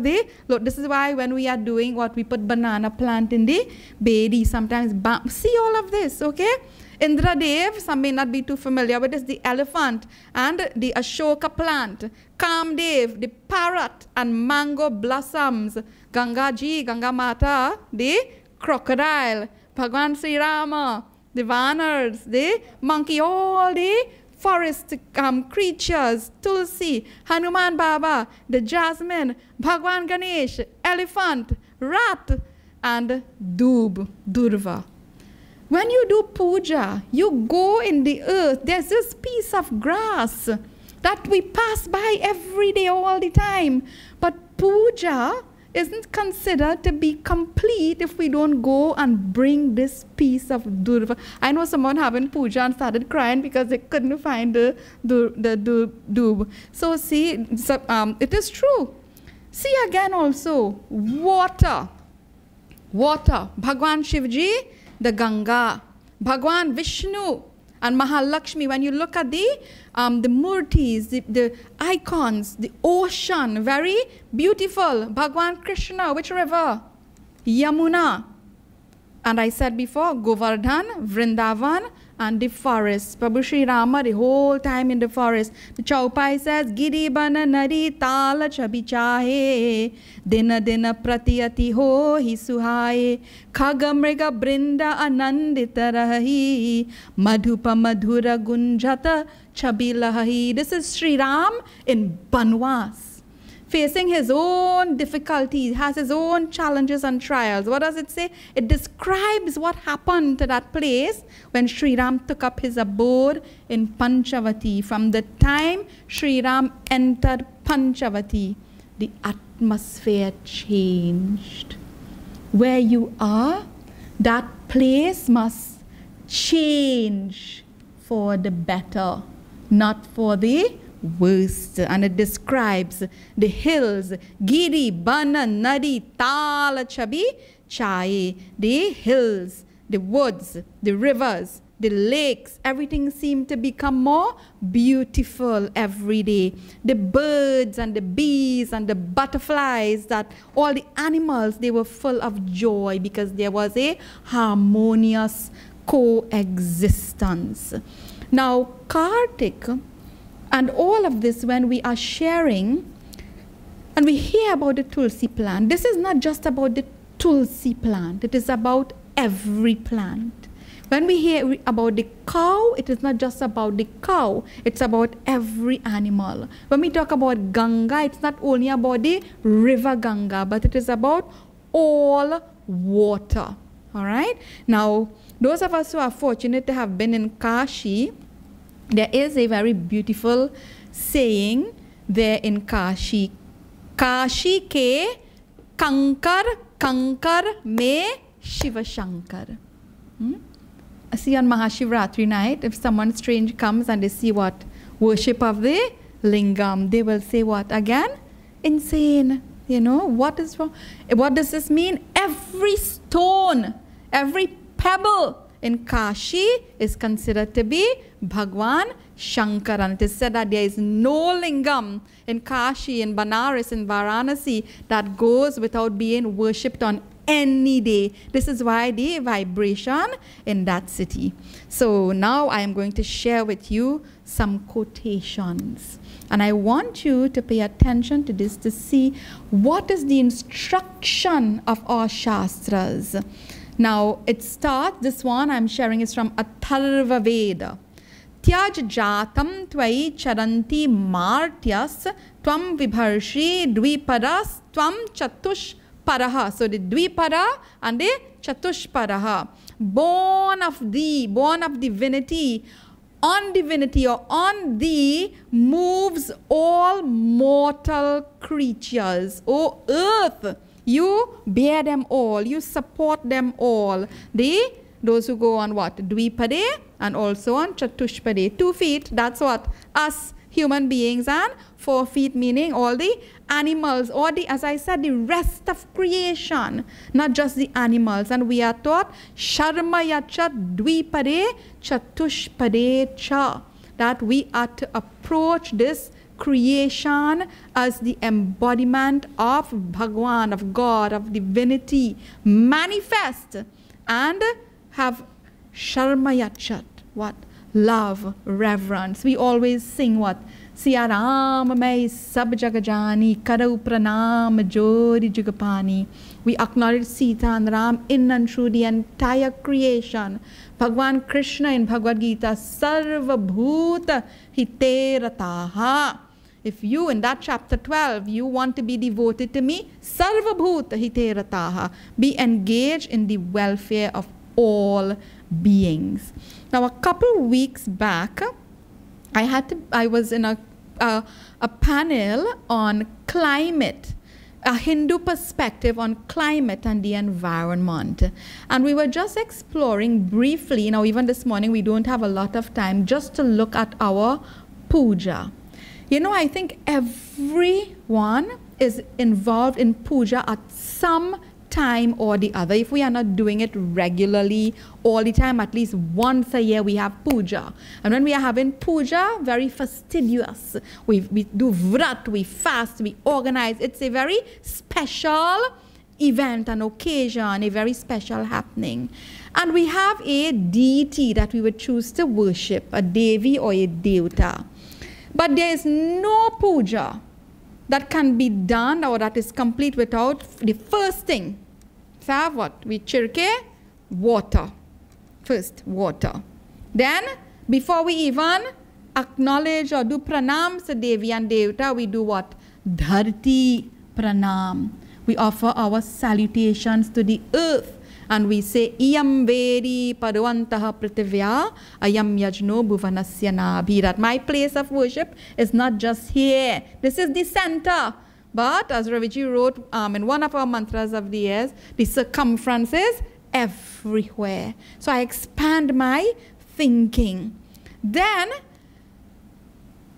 look, this is why when we are doing what we put banana plant in the Bedi, sometimes, see all of this, okay? Indradev, some may not be too familiar with this, the elephant and the Ashoka plant. Kamdev, the parrot and mango blossoms. Gangaji, Ganga Mata, the crocodile. Bhagwan Sri Rama, the vanars, the monkey, all the forest creatures. Tulsi, Hanuman Baba, the jasmine. Bhagwan Ganesh, elephant, rat, and Dub, Durva. When you do puja, you go in the earth. There's this piece of grass that we pass by every day, all the time. But puja isn't considered to be complete if we don't go and bring this piece of durva. I know someone having puja and started crying because they couldn't find the dub. So see, it is true. See again also, water. Water. Bhagwan Shivji, the Ganga, Bhagwan Vishnu and Mahalakshmi. When you look at the murtis, the icons, the ocean, very beautiful. Bhagwan Krishna, which river? Yamuna. And I said before, Govardhan, Vrindavan, and the forest. Prabhu Sri Rama, the whole time in the forest. The Chaupai says, Giri bana nari tala chabi chahe, dina dina pratiyati ho hi suhaye, khagamriga brinda anandita rahi, madhupa madhura gunjata chabi lahi. This is Sri Ram in Banwas, facing his own difficulties, has his own challenges and trials. What does it say? It describes what happened to that place when Sri Ram took up his abode in Panchavati. From the time Sri Ram entered Panchavati, the atmosphere changed. Where you are, that place must change for the better, not for the worst. And it describes the hills, Giri, Bana, Nadi, Tala, Chabi, Chai, the hills, the woods, the rivers, the lakes, everything seemed to become more beautiful every day. The birds and the bees and the butterflies, that all the animals, they were full of joy because there was a harmonious coexistence. Now, Kartik, and all of this, when we are sharing and we hear about the Tulsi plant, this is not just about the Tulsi plant, it is about every plant. When we hear about the cow, it is not just about the cow, it's about every animal. When we talk about Ganga, it's not only about the river Ganga, but it is about all water. All right? Now, those of us who are fortunate to have been in Kashi, there is a very beautiful saying there in Kashi. Kashi ke kankar kankar me Shiva Shankar. I see on Mahashivratri night, if someone strange comes and they see what? Worship of the lingam, they will say what? Again? Insane. You know, what is wrong? What does this mean? Every stone, every pebble in Kashi is considered to be Bhagwan Shankar. And it is said that there is no lingam in Kashi, in Banaras, in Varanasi that goes without being worshipped on any day. This is why the vibration in that city. So now I am going to share with you some quotations. And I want you to pay attention to this to see what is the instruction of our Shastras. Now it starts, this one I'm sharing is from Atharva Veda. Tyaj jatam tvai charanti martyas tvam vibharshi dviparas tvam chatush paraha. So the dvipara and the chatush paraha. Born of thee, born of divinity, on divinity or on thee moves all mortal creatures. O earth, you bear them all, you support them all. Those who go on what? Dvipade and also on Chatushpade. 2 feet, that's what? Us human beings, and 4 feet meaning all the animals, or the, as I said, the rest of creation, not just the animals. And we are taught Sharmaya cha Dvipade Chatushpade cha, that we are to approach this creation as the embodiment of Bhagwan, of God, of divinity, manifest and have Sharmayachat, what? Love, reverence. We always sing what? Siya Ram mai sab jagajani, karau pranam jodi jugapani. We acknowledge Sita and Ram in and through the entire creation. Bhagwan Krishna in Bhagavad Gita, Sarva Bhuta Hite Rataha. If you, in that chapter 12, you want to be devoted to me, Sarva Bhuta Hite Rataha. Be engaged in the welfare of all beings. Now, a couple of weeks back, I was in a panel on climate, a Hindu perspective on climate and the environment. And we were just exploring briefly, even this morning we don't have a lot of time, just to look at our puja. I think everyone is involved in puja at some time or the other. If we are not doing it regularly all the time, at least once a year we have puja. And when we are having puja, very fastidious. We do vrat, we fast, we organize. It's a very special event, an occasion, a very special happening. And we have a deity that we would choose to worship, a Devi or a Devta. But there is no puja that can be done or that is complete without the first thing. So what? We chirke water. First, water. Then, before we even acknowledge or do pranams to Devi and Devta, we do what? Dharti pranam. We offer our salutations to the earth. And we say, Iyam Vedi Paduantaha Prithivya, Ayam Yajno Bhuvanasya Nabhi. That my place of worship is not just here. This is the center. But as Raviji wrote in one of our mantras of the years, the circumference is everywhere. So I expand my thinking. Then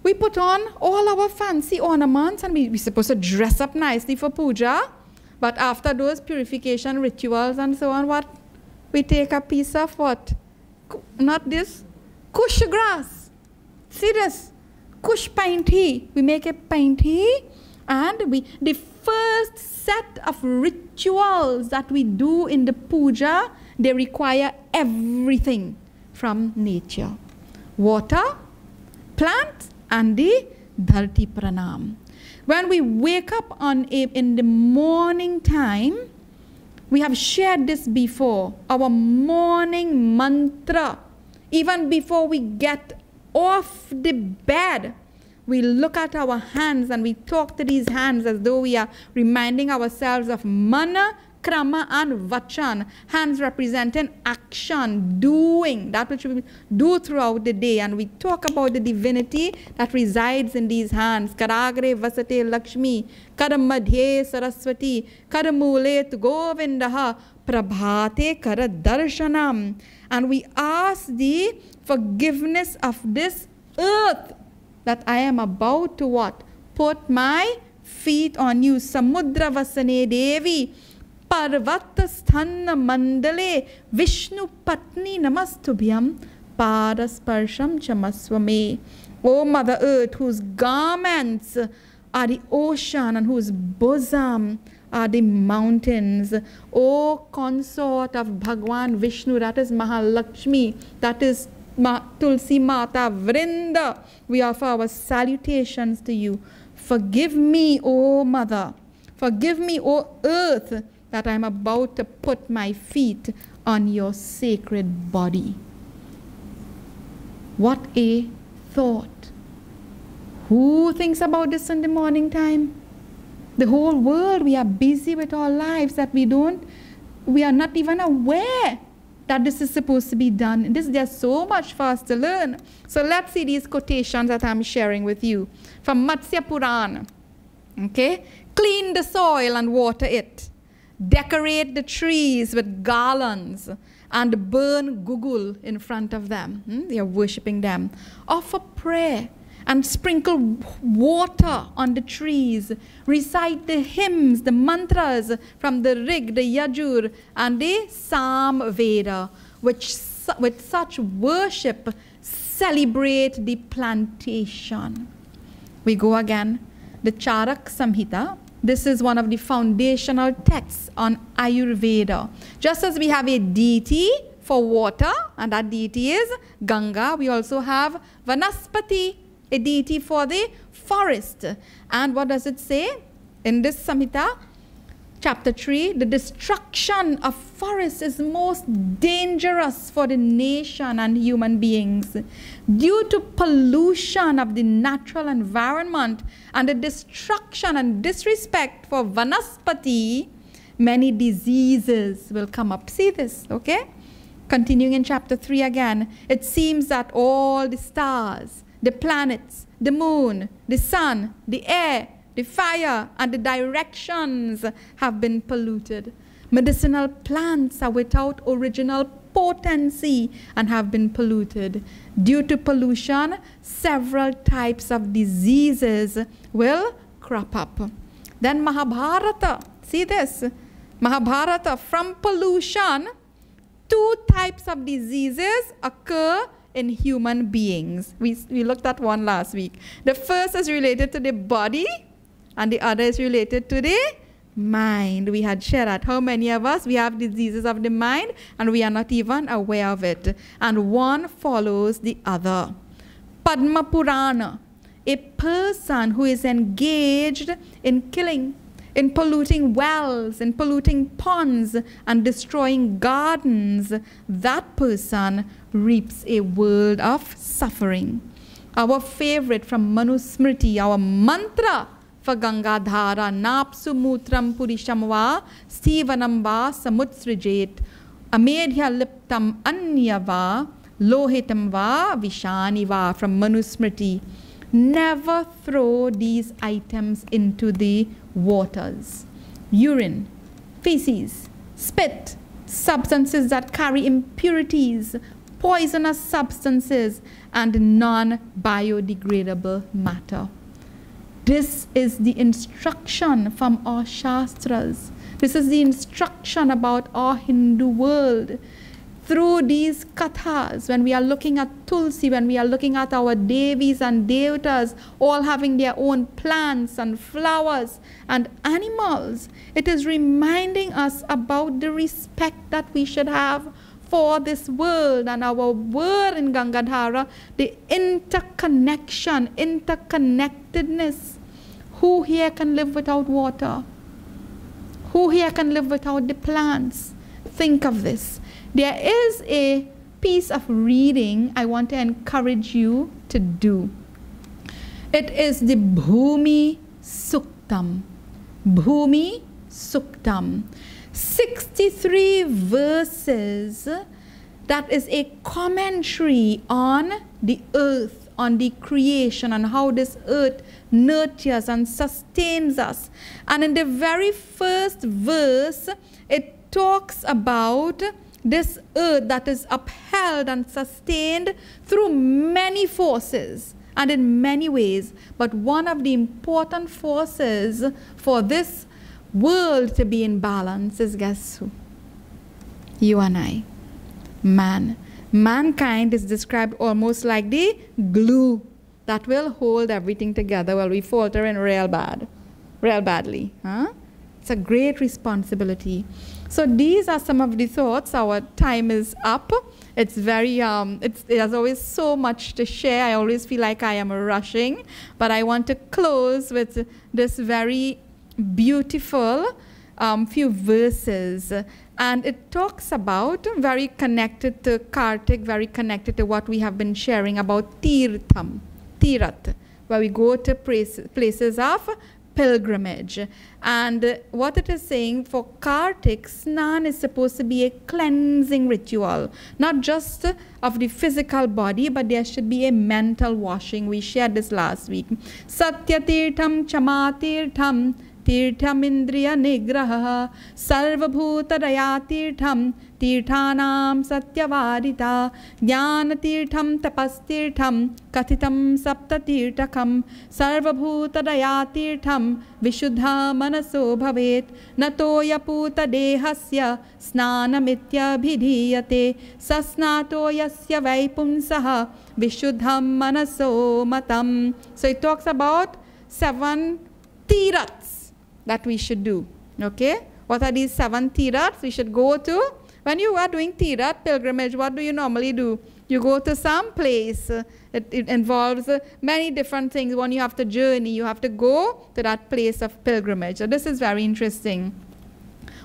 we put on all our fancy ornaments and we're supposed to dress up nicely for puja. But after those purification rituals and so on, what? We take a piece of what? Not this. Kush grass. See this? Kush painti. We make a painti. And the first set of rituals that we do in the puja, they require everything from nature. Water, plant, and the dharti pranam. When we wake up in the morning time, We have shared this before. Our morning mantra, even before we get off the bed, we look at our hands and we talk to these hands as though we are reminding ourselves of mana, krama and vachan. Hands representing action, doing, that which we do throughout the day. And we talk about the divinity that resides in these hands. Karagre vasate Lakshmi, Karamadhye Saraswati, Karamule Govindaha, Prabhate Karadarshanam. And we ask the forgiveness of this earth that I am about to what? Put my feet on you. Samudra Vasane Devi, Parvata Sthanna Mandale, Vishnu Patni Namastubhyam, Parasparsham Chamaswame. O Mother Earth, whose garments are the ocean and whose bosom are the mountains. O consort of Bhagwan Vishnu, that is Mahalakshmi, that is Tulsi Mata Vrinda, we offer our salutations to you. Forgive me, O Mother. Forgive me, O Earth, that I am about to put my feet on your sacred body. What a thought. Who thinks about this in the morning time? The whole world. We are busy with our lives that we are not even aware that this is supposed to be done. There's so much for us to learn. So let's see these quotations that I'm sharing with you. From Matsya Purana. Okay? Clean the soil and water it. Decorate the trees with garlands and burn gugul in front of them. They are worshipping them. Offer prayer and sprinkle water on the trees. Recite the hymns, the mantras from the Rig, the Yajur, and the Sam Veda, which with such worship celebrate the plantation. We go again. The Charak Samhita. This is one of the foundational texts on Ayurveda. Just as we have a deity for water, and that deity is Ganga, we also have Vanaspati, a deity for the forest. And what does it say in this Samhita? Chapter 3, the destruction of forests is most dangerous for the nation and human beings. Due to pollution of the natural environment and the destruction and disrespect for Vanaspati, many diseases will come up. See this, okay? Continuing in chapter 3 again, it seems that all the stars, the planets, the moon, the sun, the air, the fire, and the directions have been polluted. Medicinal plants are without original potency and have been polluted. Due to pollution, several types of diseases will crop up. Then Mahabharata, see this, Mahabharata, from pollution, 2 types of diseases occur in human beings. We looked at one last week. The first is related to the body, and the other is related to the mind. We had shared that how many of us, we have diseases of the mind and we are not even aware of it. And one follows the other. Padma Purana, a person who is engaged in killing, in polluting wells, in polluting ponds, and destroying gardens, that person reaps a world of suffering. Our favorite from Manusmriti, our mantra for Gangadhara, Napsu Mutram Purishamva, Stivanamba Samutsrijet, Amedhya Liptam Anyava, Lohitam Va Vishaniva, from Manusmriti. Never throw these items into the waters. Urine, feces, spit, substances that carry impurities, poisonous substances, and non-biodegradable matter. This is the instruction from our Shastras. This is the instruction about our Hindu world. Through these kathas, when we are looking at Tulsi, when we are looking at our Devis and Devatas, all having their own plants and flowers and animals, it is reminding us about the respect that we should have for this world and our word in Gangadhara, the interconnection, interconnectedness. Who here can live without water? Who here can live without the plants? Think of this. There is a piece of reading I want to encourage you to do. It is the Bhumi Suktam. Bhumi Suktam. 63 verses. That is a commentary on the earth, on the creation, and how this earth nurtures and sustains us. And in the very first verse, it talks about this earth that is upheld and sustained through many forces and in many ways. But one of the important forces for this world to be in balance is, guess who? You and I. Man. Mankind is described almost like the glue that will hold everything together while we falter in real badly. Huh? It's a great responsibility. So these are some of the thoughts. Our time is up. It's very, there's always so much to share. I always feel like I am rushing, but I want to close with this very beautiful few verses. And it talks about, very connected to Kartik, very connected to what we have been sharing about Tirtham, Tirat, where we go to places of pilgrimage. And what it is saying, for Kartik, Snan is supposed to be a cleansing ritual, not just of the physical body, but there should be a mental washing. We shared this last week. Satya Tirtham, Chama Tirtham, Tirtham Indriya Nigraha, Sarvabhuta Daya Tirtham, Tirthanam Satyavarita, Jnana Tirtham Tapas Tirtham, Kathitam Sapta Tirthakam, Sarvabhuta Daya Tirtham, Vishuddha Manaso Bhavet, Natoya Puta Dehasya, Snanamitya Bhidhiyate, Sasnato Yasya Vaipunsaha, Vishuddham Manaso Matam. So it talks about 7 tirats that we should do. Okay? What are these 7 tirats we should go to? When you are doing tirat, pilgrimage, what do you normally do? You go to some place. It involves many different things. When you have to journey, you have to go to that place of pilgrimage. So this is very interesting.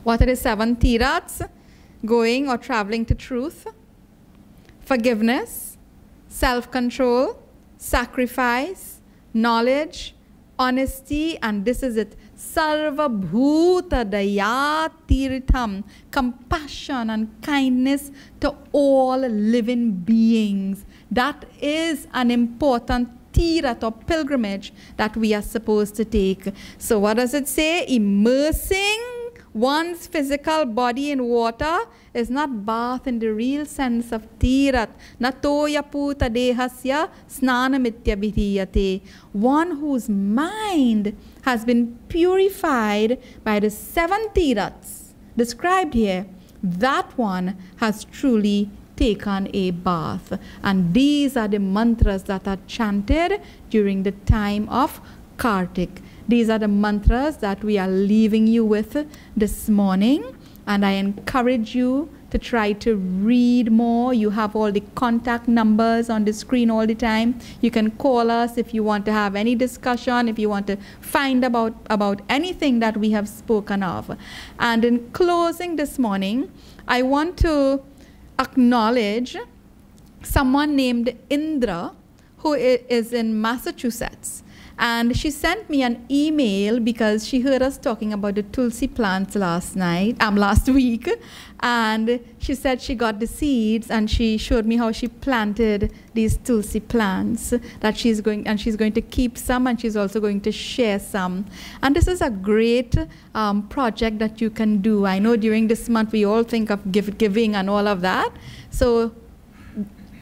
What are the 7 tirats? Going or traveling to truth, forgiveness, self-control, sacrifice, knowledge, honesty, and this is it, Sarva Bhuta Daya Tirtham, compassion and kindness to all living beings. That is an important tirat or pilgrimage that we are supposed to take. So what does it say? Immersing one's physical body in water is not bath in the real sense of tirat. Natoya puta dehasya snanamitya bhidhiyate. One whose mind has been purified by the 7 tirats described here, that one has truly taken a bath. And these are the mantras that are chanted during the time of Kartik. These are the mantras that we are leaving you with this morning. And I encourage you to try to read more. You have all the contact numbers on the screen all the time. You can call us if you want to have any discussion, if you want to find about anything that we have spoken of. And in closing this morning, I want to acknowledge someone named Indra, who is in Massachusetts. And she sent me an email because she heard us talking about the Tulsi plants last week. And she said she got the seeds and she showed me how she planted these Tulsi plants that she's going to keep some, and she's also going to share some. And this is a great project that you can do. I know during this month we all think of giving and all of that. So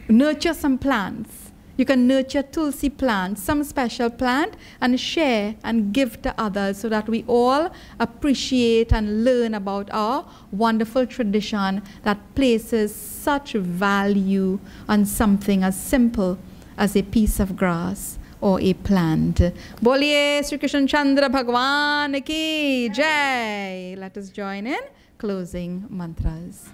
nurture some plants. You can nurture Tulsi plants, some special plant, and share and give to others so that we all appreciate and learn about our wonderful tradition that places such value on something as simple as a piece of grass or a plant. Boliye Sri Krishna Chandra Bhagwan ki Jai. Let us join in closing mantras.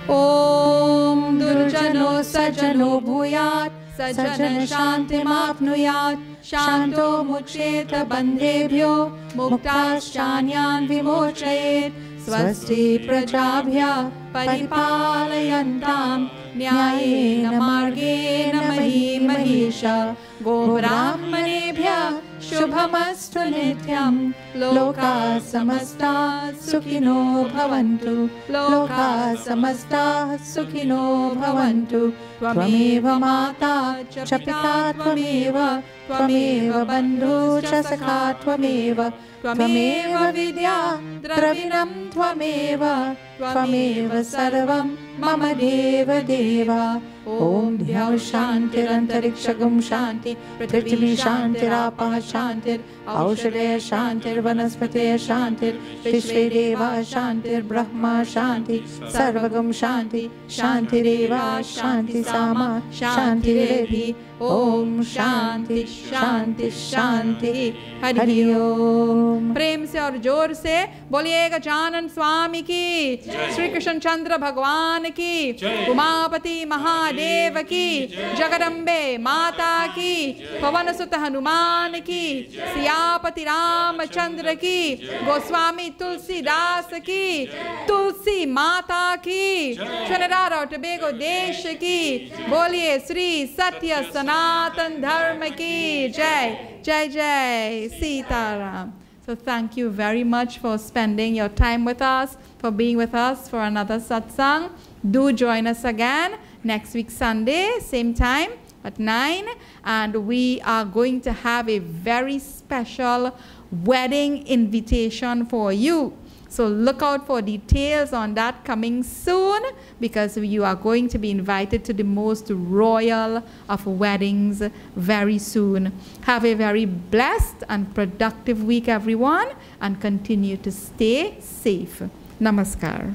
Om Durjano Sajano Bhuyat सज्जन शान्तिमाप्नुयात् शान्तो मुच्येत बन्धेभ्यो मुक्ताश्चान्यान् विमोचयेत् स्वस्ति प्रजाभ्यः परिपालयन्तां न्यायेन मार्गेण महीं महिषा गोब्राह्मणेभ्यः शुभमस्तु नित्यं लोकाः समस्ताः सुखिनो भवन्तु लोकाः समस्ताः सुखिनो भवन्तु त्वमेव माता च पिता त्वमेव बन्धु च सखा त्वमेव विद्या द्रविणं त्वमेव सर्वं मम देव ॐ द्यौ शान्तिरन्तरिक्षगुं शान्ति पृथिवी शान्तिरापः शान्तिरौषधयः शान्तिर्वनस्पतयः शान्तिर्विश्वे देवाः शान्तिर्ब्रह्मा शान्ति सर्वगुं शान्ति शान्तिरेव शान्ति सामा शान्तिरेधि ॐ शान्ति शान्ति शान्ति हरि ओम। प्रेम से और जोर से बोलिए गजानन स्वामी की, श्री कृष्ण चंद्र भगवान की, उमापति महादेव की, जगदम्बे माता की, पवन सुत हनुमान की, सियापति रामचंद्र की, गोस्वामी तुलसीदास की, तुलसी माता की, ट्रिनिडाद और टोबैगो देश की, बोलिए श्री सत्य सनातन धर्म की जय जय जय Sitaram. So thank you very much for spending your time with us, for being with us for another satsang. Do join us again next week Sunday, same time at 9. And we are going to have a very special wedding invitation for you. So look out for details on that coming soon, because you are going to be invited to the most royal of weddings very soon. Have a very blessed and productive week, everyone, and continue to stay safe. Namaskar.